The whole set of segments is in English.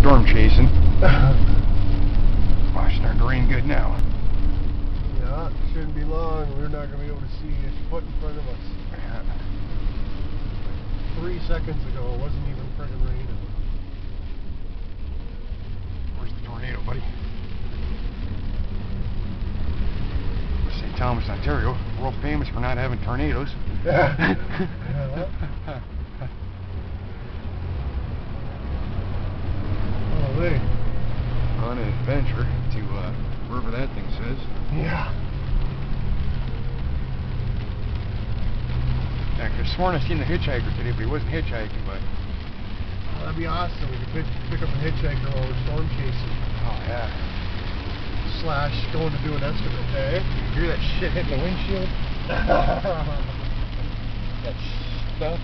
storm chasing. Oh, it's starting to rain good now. Yeah, it shouldn't be long. We're not going to be able to see a foot in front of us. Yeah. 3 seconds ago, it wasn't even friggin' raining. Where's the tornado, buddy? St. Thomas, Ontario, world famous for not having tornadoes. Yeah. Oh, wait. On an adventure to wherever that thing says. Yeah. Yeah, 'cause I sworn I seen the hitchhiker today, but he wasn't hitchhiking, but... Oh, that'd be awesome. We could pick up a hitchhiker while we're storm chasing. Oh, yeah. / going to do an estimate, eh? You hear that shit hitting the windshield? That stuff.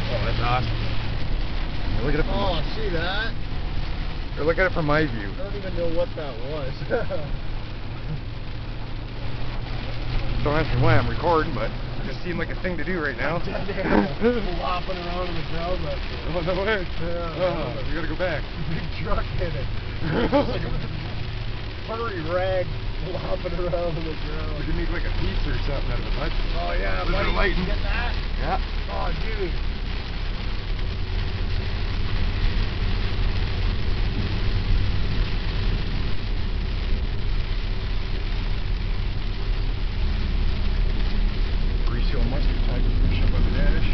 Oh, that's awesome. Look at it from Oh, see that? or look at it from my view. I don't even know what that was. Don't ask me why I'm recording, but it just seemed like a thing to do right now. Flopping around on the ground back there. Oh, no way. Yeah. Oh, we gotta go back. Big truck hit it. Like a furry rag flopping around on the ground. We could make like a pizza or something out of it, bud. Oh yeah, a little bit of lighting. Get that? Yeah. Oh, dude. Reseal mustard type of fish up on the dash.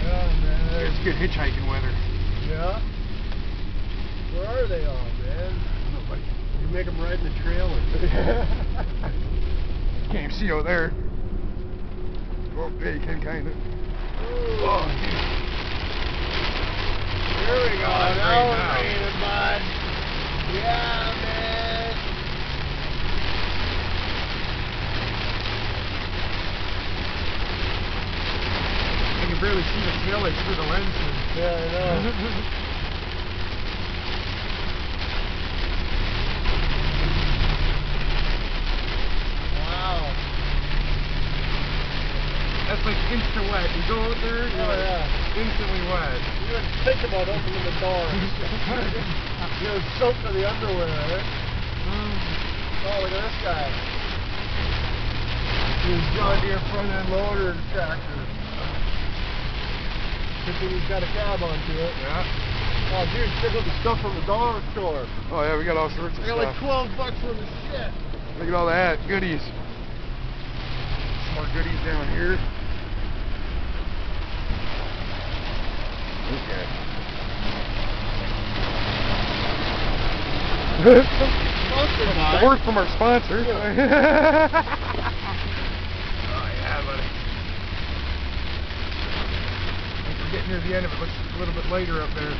Yeah, man. It's good hitchhiking weather. Yeah. Where are they all, man? I don't know, buddy. You make them ride in the trailer. Can't even see out there. Oh, yeah, you can kind of. Oh, Here we go. Oh, it's Now raining it's now. raining, bud. Yeah, man. I can barely see the tail lights through the lenses. Yeah, I know. Wow. That's like instant wet. You go out there, you're Oh, like yeah. instantly wet. You didn't think about opening the door. You know, soaked to the underwear, eh? Oh, look at this guy. His John Deere front end loader tractor. Good thing he's got a cab onto it. Yeah. Oh, dude, check out the stuff from the dollar store. Oh yeah, we got all sorts of I got like stuff. $12 worth of shit. Look at all that goodies. Some more goodies down here. Okay. Sponsored by. The word from our sponsor. Oh yeah, buddy. I think we're getting near the end of it. Looks a little bit lighter up there.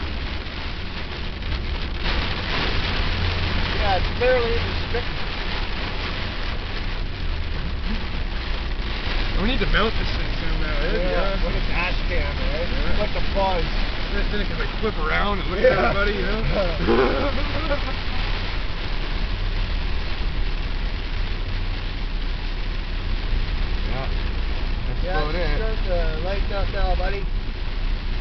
Yeah, it's barely even sticking. We need to mount this thing somehow. Yeah, like a dash cam, right? Yeah. Like the Buzz. Then it can like flip around and look Yeah. at everybody, you know? Yeah. That's Yeah, about it's it. starting to lighten up now, buddy.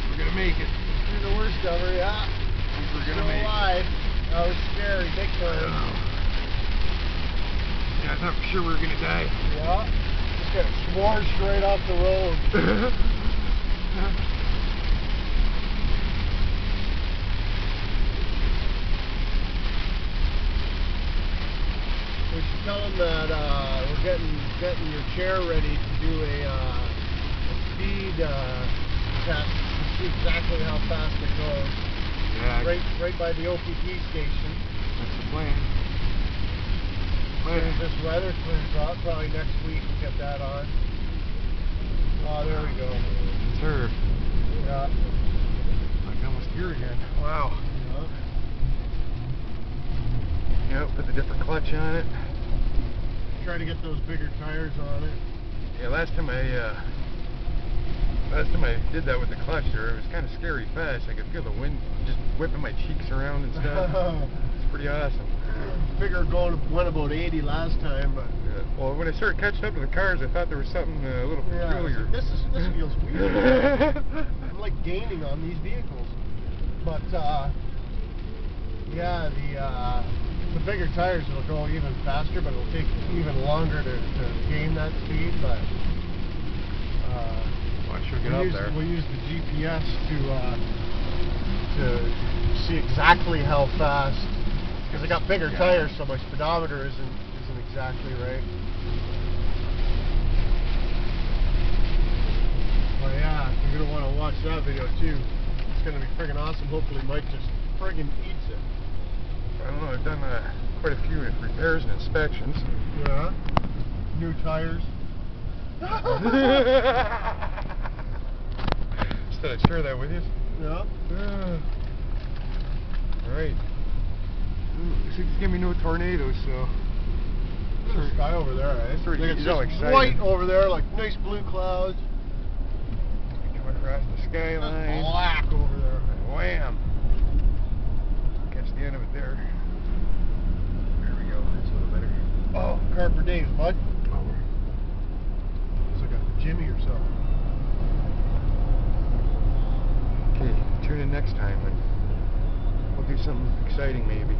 We're gonna make it. Through the worst of her, yeah. I think we're Still gonna make it. alive. That was scary, big time. Yeah, I thought for sure we were gonna die. Yeah. Just got sworn straight off the road. We should tell them that we're getting your chair ready to do a speed test to see exactly how fast it goes. Yeah, Right by the OPP station. that's the plan. As soon as this weather clears up, probably next week we'll get that on. Oh, there we go. It's her. Yeah. I can almost hear again. Wow. Yeah. Yep, put the different clutch on it. Try to get those bigger tires on it. Yeah, last time I did that with the clutch there, it was kind of scary fast. I could feel the wind just whipping my cheeks around and stuff. pretty awesome. Figure went about 80 last time, but Yeah. Well, when I started catching up to the cars, I thought there was something a little peculiar. this feels weird. I'm like gaining on these vehicles, but yeah, the bigger tires will go even faster, but it'll take even longer to gain that speed. But I should get up there. We'll use the GPS to see exactly how fast, because I got bigger tires, so my speedometer isn't exactly right. But yeah, you're gonna want to watch that video too. It's gonna be friggin' awesome. Hopefully Mike just friggin' eats it. I don't know, I've done quite a few repairs and inspections. Yeah. New tires. Just thought I'd share that with you. Yeah. Alright. Looks like it's gonna be no tornadoes, so. There's a sky over there, eh? It's all exciting. White over there, like nice blue clouds. Coming across the skyline. Black over there. Wham! Catch the end of it there. There we go. That's a little better. Oh, car for days, bud. Oh. Looks like a Jimmy or something. Okay, tune in next time and we'll do something exciting maybe.